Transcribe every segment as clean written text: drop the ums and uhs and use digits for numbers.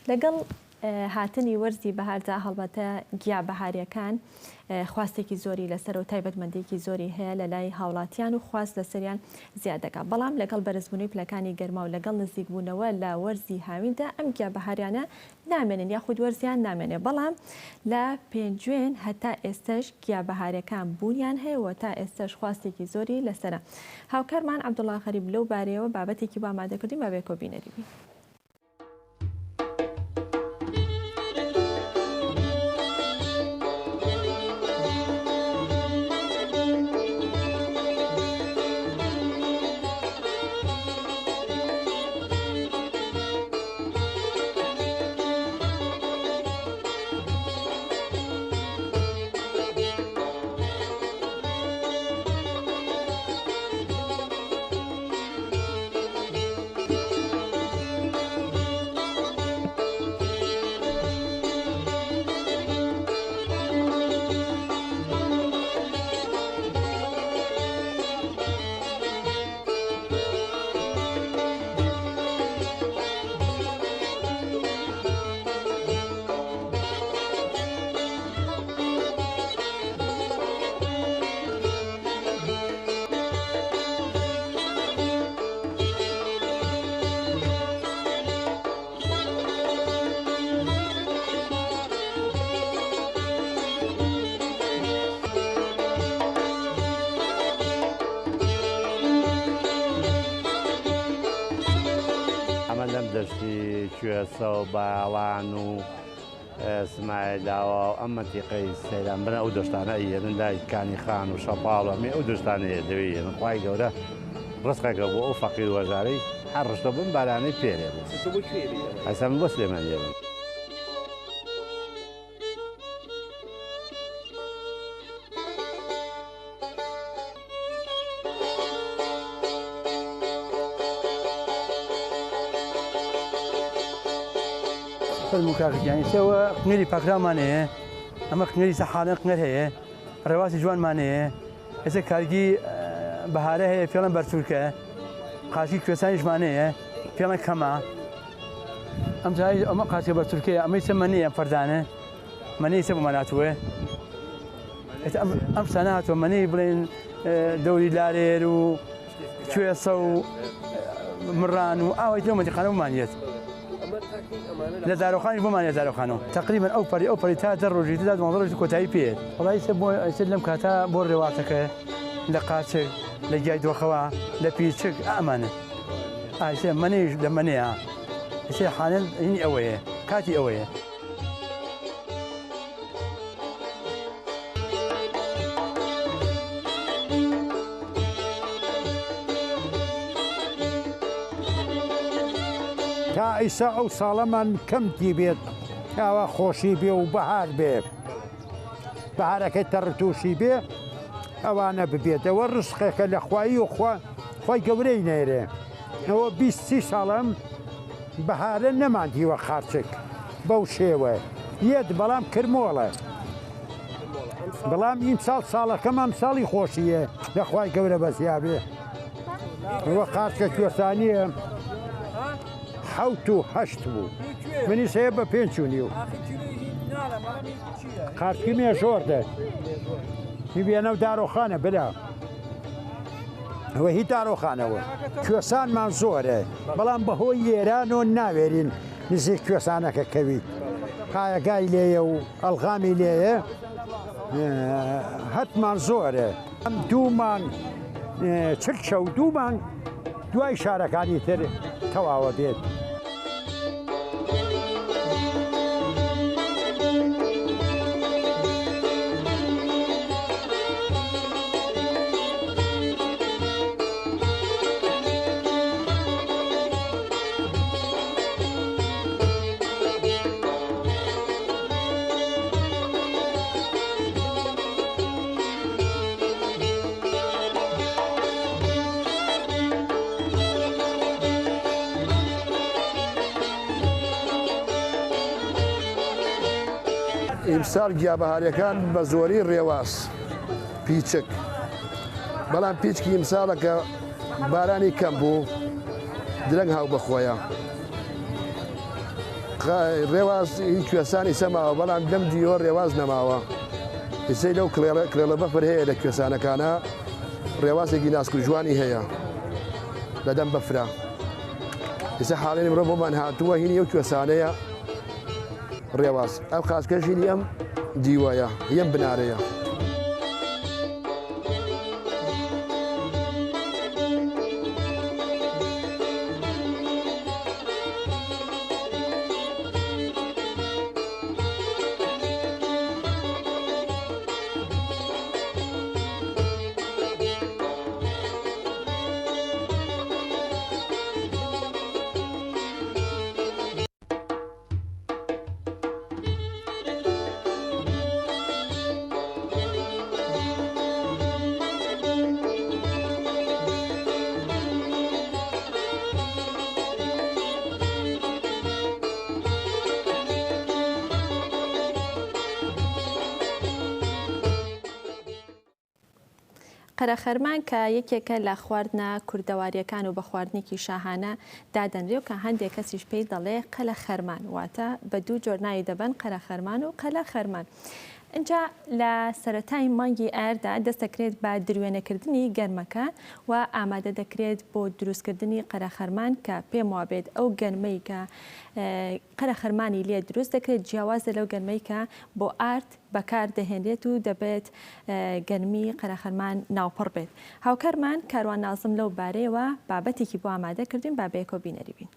لەگەڵ هاتنی وەرزی بەهاردا هەڵبەتە گیا بەهاریەکان خواستێکی زۆری لەسەر و تایبەتمەندێکی زۆری هەیە لە لای هاوڵاتیان و خواست لەسەریان زیاد دەکات. بەڵام لەگەڵ بەرزبوونی پلەکانی گەرما و لەگەڵ نزیکبوونەوە لە وەرزی هاویندا ئەم گیا بەهاریانە نامێنن یاخود وەرزیان نامێنێ. بەڵام لە پێنجوێن هەتا ئێستش گیا بەهاریەکان بوونیان هەیە و تا ئێستش خواستێکی زۆری لەسەرە. هاوکارمان عەبدوڵڵا غەریب لەو بارەیەوە بابەتێکی بۆ ئامادەکردین با بێ کۆبینەریبین. لەم دەشتی کوێسە و باڵان و سمایلاوە و ئەم مەنتیقەی سەیران بنە ئەو دەشتانە ئەیێنن لای کانی خان و شەپاڵ و ئەو دەشتانەیە دەوێت ێنن. خوای گەورە ڕزقێکە بۆ ئەو فەقیر وەژارەی هەر ڕشتە بن بارانەی پێرێ بوو. ئەسا من بۆ سلێمانیە بم. يعني سوى قنيري باكرامانه اما قنيري سحانه قنير هي رواسي جوان مانه اذا كارجي بهاره هي فعلا برتوركه قاشي كوسانيش مانه فعلا كما ام جاي اما قاشي برتوركه اما يسمني فردانه مني يسمى مناتوه ام سنوات مني بلين دوري لارير و كوسو مران او يوم تقانو مانيت لە زارۆخانی بۆمانە زارۆخانەوە تقریبا ئەو پەری تا دە ڕۆژی دا دوڕۆژی کۆتایی پێ وڵی ئەیسە لەم کاتە بۆ ڕێواتەکە لە قاچک لە گیای دۆخەوە لە پیچک ئەمانە ئایسێ منێژ لە منەیە ئەسێ حانل هینی ئەوەیە کاتی ئەوەیە. تا ئیسا ئەو ساڵەمان کەمتی بێت ئاوا خۆشی بێ و بەهار بێ بەهارەکەی تەڕتوشی بێ ئەوانە ببێتەوە ڕزقێکە لە خوایی و خۆی گەورەی نێرێ ئەوە 20 ساڵم بەهارە نەماندیوە خارچک بەو شێوە یەت بەڵام کرمۆڵە بەڵام ئیم ساڵەکەمان ساڵی خۆشیە لە خوای گەورە بەزیا بێ ئەوە خارچکە کوێسانیە 7 و 8 بوو منی سەیە بە 5 و خارچکی مێژۆردە میبێنە و دارۆخانە بلا ئەوە هی دارۆخانەوە کوێسانمان زۆرە بەڵام بەهۆی ئێران و ناوێرین نزیک کوێسانەکە کەویت قایەگای لێیە و ئەلغامی لێیە هەتمان زۆرە ئەم دوومان چرچە و دوومان دوای شارەکانی تر تەواوە بێت. ئیمساڵ گیابەهاریەکان بە زۆری ڕێواز پیچک بەڵام پیچکی ئیمساڵەکە بارانی کەم بوو درەنگ هاو بەخۆیە ڕێواز هیچ کوێستانی سەماوە بەڵام لەم دیۆ ڕێواز نەماوە هیچەی لەو کلێڵە بەفر هەیە لە کوێستانەکانە ڕێوازێکی ناسکرژوانی هەیە لەدەم بەفرا ئێستا حاڵێنی مرۆ بۆمان هاتووە هینی ئەو کوێستانەیە ڕێواز ئەو خاسکەژینی ئەم دیوەیە یەم بنارەیە. قەرەخەرمان کە یەکێکە لە خواردنە کوردەواریەکان و بە خواردنێکی شاهانە دادەنرێ و کە هەندێک کەسیش پێی دەڵێ قەلە خەرمان واتە بە دوو جۆر ناوی دەبن قەرە خەرمان و قەلە خەرمان. اینجا لە سەرەتای مانگی ئایردا دەست دەکرێت بە دروێنەکردنی گەرمەکە و ئامادە دەکرێت بۆ دروستکردنی قەرەخەرمان کە پێم وابێت ئەو گەرمەی کە قەرەخەرمانی لێ دروست دەکرێت جیاوازە لەو گەرمەی کە بۆ ئارد بەکار دەهێنرێت و دەبێت گەرمی قەرەخەرمان ناوپڕ بێت. هاوکارمان کاروان نازم لەو بارەیەوە بابەتێکی بۆ ئامادە کردین با بەیەکەوە بینەری بین.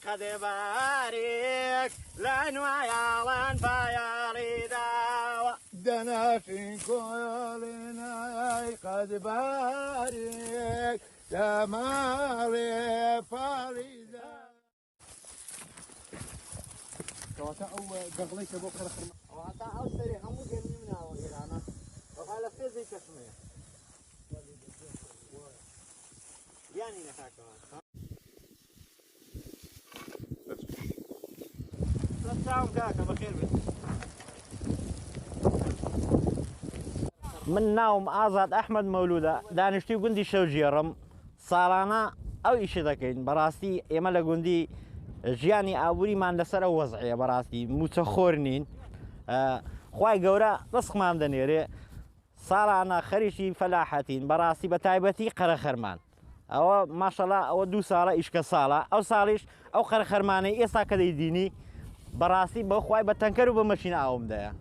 قدبارك لانوايالان بايالي داوا دناشين كولينا قدبارك دمالي فاليدا واتا او دغليك ابو خرخر واتا او سري همو جميع من هوا انا وقال في زي كشميه يعني نحاكوا من ناوم ئازاد ئەحمەد مەولودە دانیشتی گوندی شەوجێڕم ساڵانە ئەو ئیشە دەکەین بەڕاستی ئێمە لە گوندی ژیانی ئابووریمان لەسەر ئەو وەزعەیە بەڕاستی موچە خۆر نین خوای گەورە ڕزقمان دەنێرێ ساڵانە خەریکی فەلاحەتین بەڕاستی بە تایبەتی قەرەخەرمان ئەوە ماشەڵا ئەوە 2 ساڵە ئیشکە ساڵە ئەو ساڵیش ئەو قەرەخەرمانەی ئێستا کە دەیدینی بەڕاستی بەخوای بە تەنکەر و بە مەشینە ئاومدەیە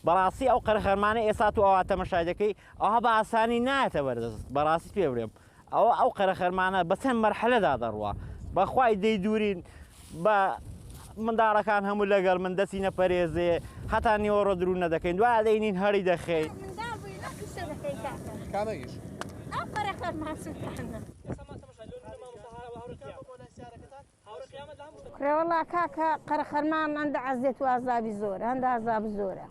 بەڕاستی ئەو قەرەخەرمانە ئێستا تو ئەوە تەمەشای دەکەی ئەوها بە ئاسانی نایەتە بەردەست بەڕاستی پێ بڵێم ئەو قەرەخەرمانە بە چەند مەرحەلەدا دەڕوە بەخوای دەیدورین بە منداڵەکان هەموو لەگەڵ من دەچینە پەرێزێ هەتا نیوەڕۆ درو نەدەکەین دوای دەینین هەری دەخەین وەڵا کاکە قەرەخەرمان هەندە عەزێت و ئازابی زۆرە هەندە ئازاب زۆرە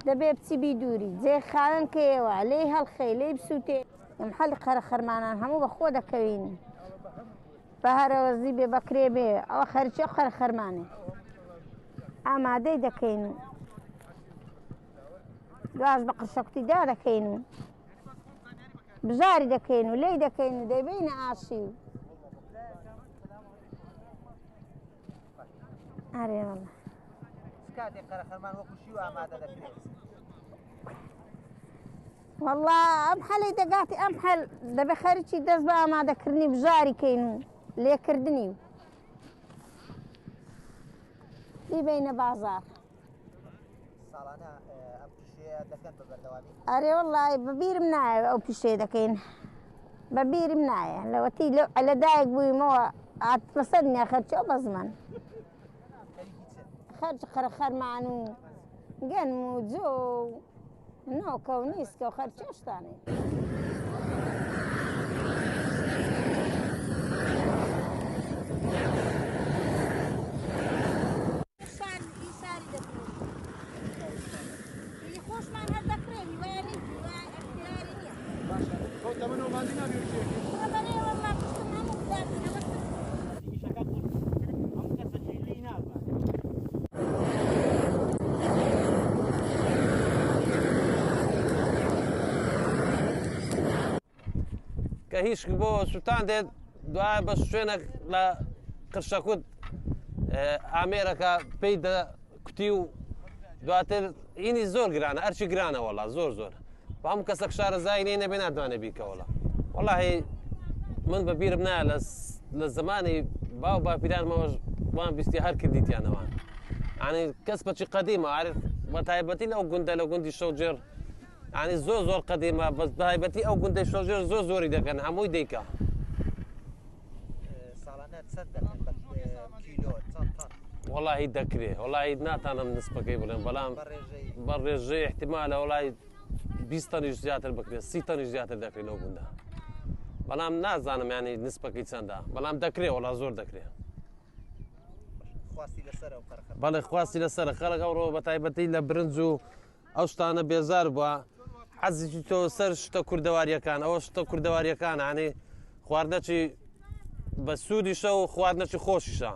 دەبێ بچی بیدووری جێ خاوێن کەیەوە لێی هەڵخەی لێی بسووتێ ئەم حەلی قەرەخەرمانان هەموو بەخۆ دەکەوین بە هەرەوەزی بێ بەکرێ بێ ئەوە خەرچی قەرەخەرمانێ ئامادەی دەکەین و دواش بە قرشەکوتیدا دەکەین و بژاری دەکەین و لێی دەکەین و دەیبینە ئاشی و ئارێ وەڵا کاتێک قەرەخەرمان وەکو شیو ئامادە دەکرێت وەڵا ئەم حەلەی دەگاتی ئەم حەل دەبێ خەرچی دەست بە ئامادەکردنی بژاری کەین و لێکردنی و بیبینە بازار ساڵانە ئەم پیشەیە دەکەن بە بەردەوامی ئەرێ وەڵای بەبیرم نایە ئەو پیشەیە دەکەین بەبیرم نایە لەوەتی لەدایک بوویمەوە مەسەدنیا خەرچی ئەو بە زمان خەرج قەرەخەرمان و گەنم و جۆ و نۆکە و نیسکە و خەرچی شتانەی خۆشمان هەر دەکرێنی وایە نیت اختیاری نییە تەمەنەوە مادی نابێت کە هیچ بۆ سووتان دێت دوای بە شوێنە لە قرشەکوت ئامێرەکە پێی کوتی و دواتر ئینی زۆر گرانە ئەرچی گرانە وڵا زۆر زۆر بە هەموو کەسەک شارەزای لێ نەبێ ناتوانێت بیکەوەڵە وەڵاهی من بەبیرم نایە لە زمانی باو باپیرانمەوەش وان بیستی هەر کردیتیانەوان ینی کەس بەچی قەدیمە عارف بە تایبەتی لەو گوندە لە گوندی شەوجێر ینی زۆر قەدیمە بە تایبەتی ئەو گوندەی شەوجێر زۆری دەکەن هەمووی دەیکە وڵی دەکرێ وڵی ناتانم نسبەکەی بڵێن بەڵام بەڕێژەی احتیمالە وڵی 20 تەنیش زیاتر بکرێت 30 تەنیش زیاتر دەکرێت لەو گوندە بەڵام نازانم ینی نسبەکەی چەندە بەڵام دەکرێت وڵا زۆر دەکرێت بەڵێ خواستی لەسەر خەڵک ئەوڕۆ بە تایبەتی لە برنج و ئەو شتانە بێزار بووە حەزی تۆ سەر شتە کوردەواریەکان ئەوە شتە کوردەواریەکان ینی خواردنەچی بە سوودیشە و خواردنەچی خۆشیشە.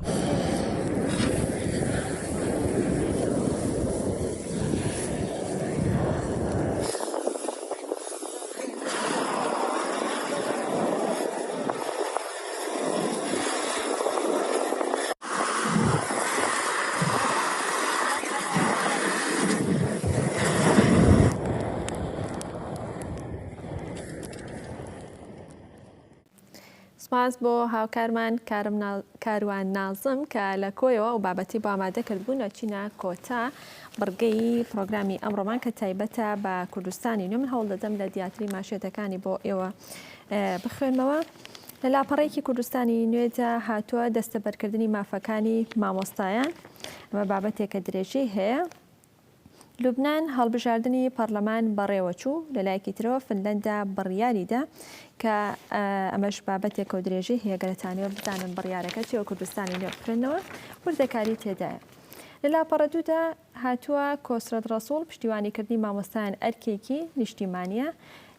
سپاس بۆ هاوکارمان کاروان نازم کە لە کۆیەوە و بابەتی بۆ ئامادەکرد بوو نەچینە کۆتا بڕگەی پرۆگرامی ئەمڕۆمان کە تایبەتە بە کوردستانی نوێ من هەوڵ دەدەم لە دیاتری ماشێتەکانی بۆ ئێوە بخوێنمەوە. لە لاپەڕێکی کوردستانی نوێدا هاتووە دەستەبەرکردنی مافەکانی مامۆستایان ئەمە بابەتێکە درێژەی هەیە. لوبنان هەڵبژاردننی پەرلەمان بەڕێوەچوو لەلایەکی ترەوە فنلەندا بڕیاریدا کە ئەمەش بابەتێک و درێژەی هەیە گەرەتانیەوە بزانن بڕیارەکە چێوە کوردستانی نوێ بکرێنەوە وردەکاری تێدایە. لە لاپەڕە دوودا هاتووە کۆسرەت ڕەسوڵ پشتیوانیکردنی مامۆستایان ئەرکێکی نیشتیمانیە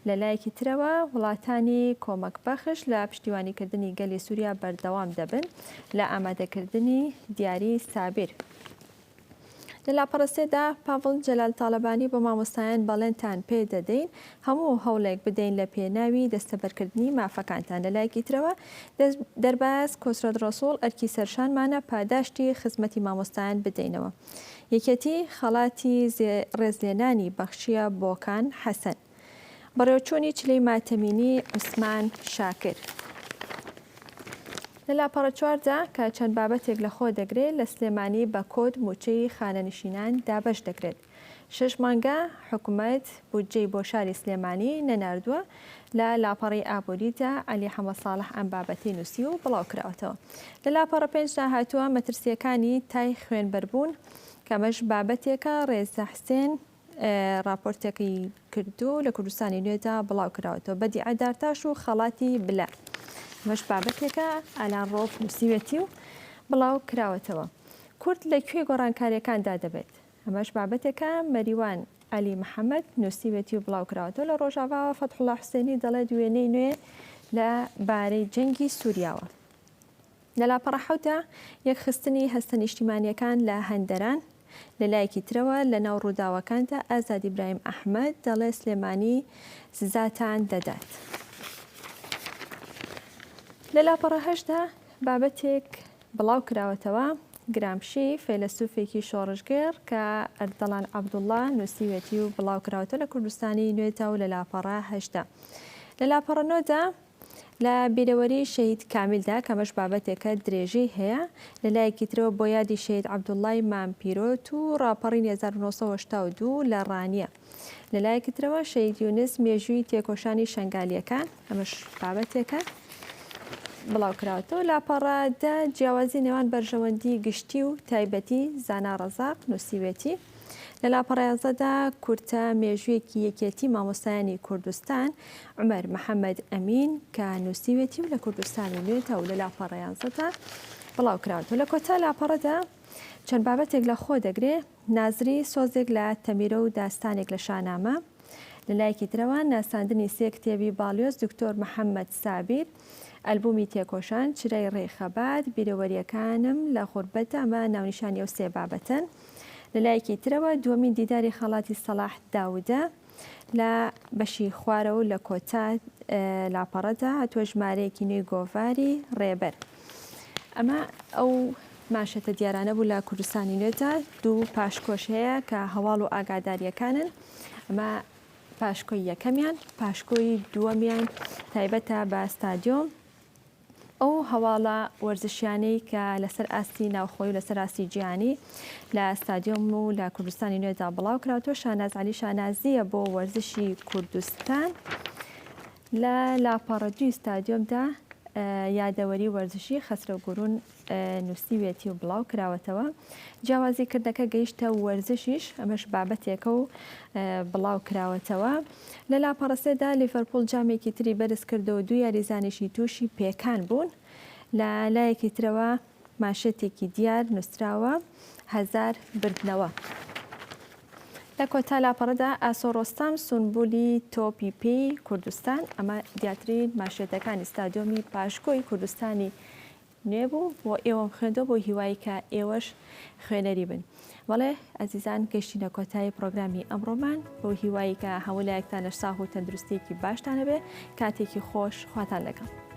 لەلایەکی ترەوە وڵاتانی کۆمەک بەخش لە پشتیوانیکردنی گەلی سووریا بەردەوام دەبن لە ئامادەکردنی دیاری سابیر. لە لاپەڕەسێدا پاڤڵ جەلال تاالبانی بە مامۆستایان بەڵێنتان پێ دەدەین هەموو هەوڵێک بدەین لە پێناوی دەستەبەرکردنی مافەکانتان لەلایەکی ترەوە دەرباز کۆسرەت ڕەسوڵ ئەرکی سەرشانمانە پاداشتی خزمەتی مامۆستایان بدەینەوە. یەکێتی خەڵاتی ڕێزلێنانی بەخشیە بۆکان حەسەن بەڕێوەچوونی چلەی ماتەمینی عوسمان شاکر. لە لاپەڕە چواردا کە چەند بابەتێک لە خۆ دەگرێت لە سلێمانی بە کۆد موچەی خانەنشینان دابەش دەکرێت. 6 مانگە حکوومەت بودجەی بۆ شاری سلێمانی نەناردووە لە لاپەڕی ئابووریدا عەلی حەمەد ساڵح ئەم بابەتی نووسی و بڵاوکراوەتەوە. لە لاپەڕە 5دا هاتووە مەترسیەکانی تای خوێنبەربوون کەمەش بابەتێکە ڕێزە حسێن راپۆرتێکی کردو لە کوردستانی نوێدا بڵاو کراوەتەوە بەدی عەدارتاش و خەڵاتی بلە مەش بابەتێکە ئالان ڕۆف نووسیوەتی و بڵاو کراوەتەوە. کورد لەکوێ گۆڕانکاریەکاندا دەبێت ئەمەش بابەتێکە مەریوان عەلی محەممەد نووسیوەتی و بڵاو کراوەتەوە لە ڕۆژاواوە فەتحوڵا حوسێنی دەڵێت دوێنەی نوێ لە بارەی جەنگی سووریاوە. لە لاپەڕە حەوتدا یەکخستنی هەستە نیشتیمانیەکان لە هەندەران لەلایەکی ترەوە لە ناو ڕووداوەکاندا ئازاد ئیبراهیم ئەحمەد دەڵێ سلێمانی سزاتان دەدات. لە لاپەڕە هەشدا بابەتێک بڵاو کراوەتەوە گرامشی فەیلسوفێکی شۆڕژگەر کە ئەردەڵان عەبدوڵڵا نووسیوەتی و بڵاو کراوەتەوە لە کوردستانی نوێتە و لە لاپەڕە هەشدا. لە لاپەڕە نۆدا لە بیرەوەری شەهید کامیلدا کەمەش بابەتێکە درێژەی هەیە لەلایەکی ترەوە بۆ یادی شەهید عەبدوڵڵای مامپیرۆت و ڕاپەڕی 1982 لە ڕانیە. لەلایەکی ترەوە شەهید یونس مێژووی تێکۆشانی شەنگالیەکان ئەمەش بابەتێکە بڵاو کراوەتەوە. لاپەڕەدا جیاوازی نێوان بەرژەوەندی گشتی و تایبەتی زانا ڕەزاق نووسیوێتی. لە لاپەڕە 11دا کورتە مێژوویەکی یەکێتی مامۆستایانی کوردستان عومەر محەممەد ئەمین کە نووسیوێتی و لە کوردستانی نوێتە و لە لاپەڕە 11دا بڵاو کراوەتەوە. لە کۆتا لاپەڕەدا چەند بابەتێک لە خۆ دەگرێت نازری سۆزێک لە تەمیرە و داستانێک لە شانامە لەلایەکی ترەوە ناساندنی سێ کتێبی باڵیۆز دکتۆر محەممەد سابیر ئەلبومی تێکۆشان چرای ڕێخەبات بیرەوەریەکانم لە غوربەت ئەمە ناونیشانی ئەو سێ بابەتن. لەلایەکی ترەوە دووەمین دیداری خەڵاتی سەلاح داودە لە بەشی خوارەوە لە کۆتا لاپەڕەدا هاتووە ژمارەیەکی نوێی گۆڤاری ڕێبەر. ئەمە ئەو ماشێتە دیارانە بوو لە کوردستانی نوێدا. دوو پاشکۆش هەیە کە هەواڵ و ئاگاداریەکانن. ئەمە پاشکۆی یەکەمیان، پاشکۆی دووەمیان تایبەتە بە ستادیۆم. ئەو هەواڵە وەرزشیانەی کە لەسەر ئاستی ناوخۆی و لەسەر ئاستی جیهانی لە ستادیۆم و لە کوردستانی نوێدا بڵاو کراوەوە. شاناز عەلی شانازیە بۆ وەرزشی کوردستان لە لاپەڕە ستادیۆمدا یادەوەری وەرزشی خەسرە گورون نووسیوێتی و بڵاو کراوەتەوە. جیاوازیکردنەکە گەیشتە وەرزشیش، ئەمەش بابەتێکە و بڵاو کراوەتەوە. لە لاپەڕەسێدا لیڤەرپوڵ جامێکی تری بەرز کردەوە، دوو یاریزانێکی تووشی پێکان بوون. لە لایەکی ترەوە ماشێتێکی دیار نووسراوە 1000 بردنەوە. لە کۆتا لاپەڕەدا ئاسۆڕۆستام سونبولی تۆپی پێی کوردستان، ئەمە دیاترین ماشێتەکانی ستادیۆمی پاشکۆی کوردستانی نوێ بوو بۆ ئێوەم خوێندەوە بۆ هیوایی کە ئێوەش خوێنەری بن. بەڵێ ئەزیزان گەشتینە کۆتایی پرۆگرامی ئەمڕۆمان بۆ هیوایی کە هەموو لایەکتانە ساغ و تەندروستێکی باشتانە بێ. کاتێکی خۆش خواتان لەگەڵ.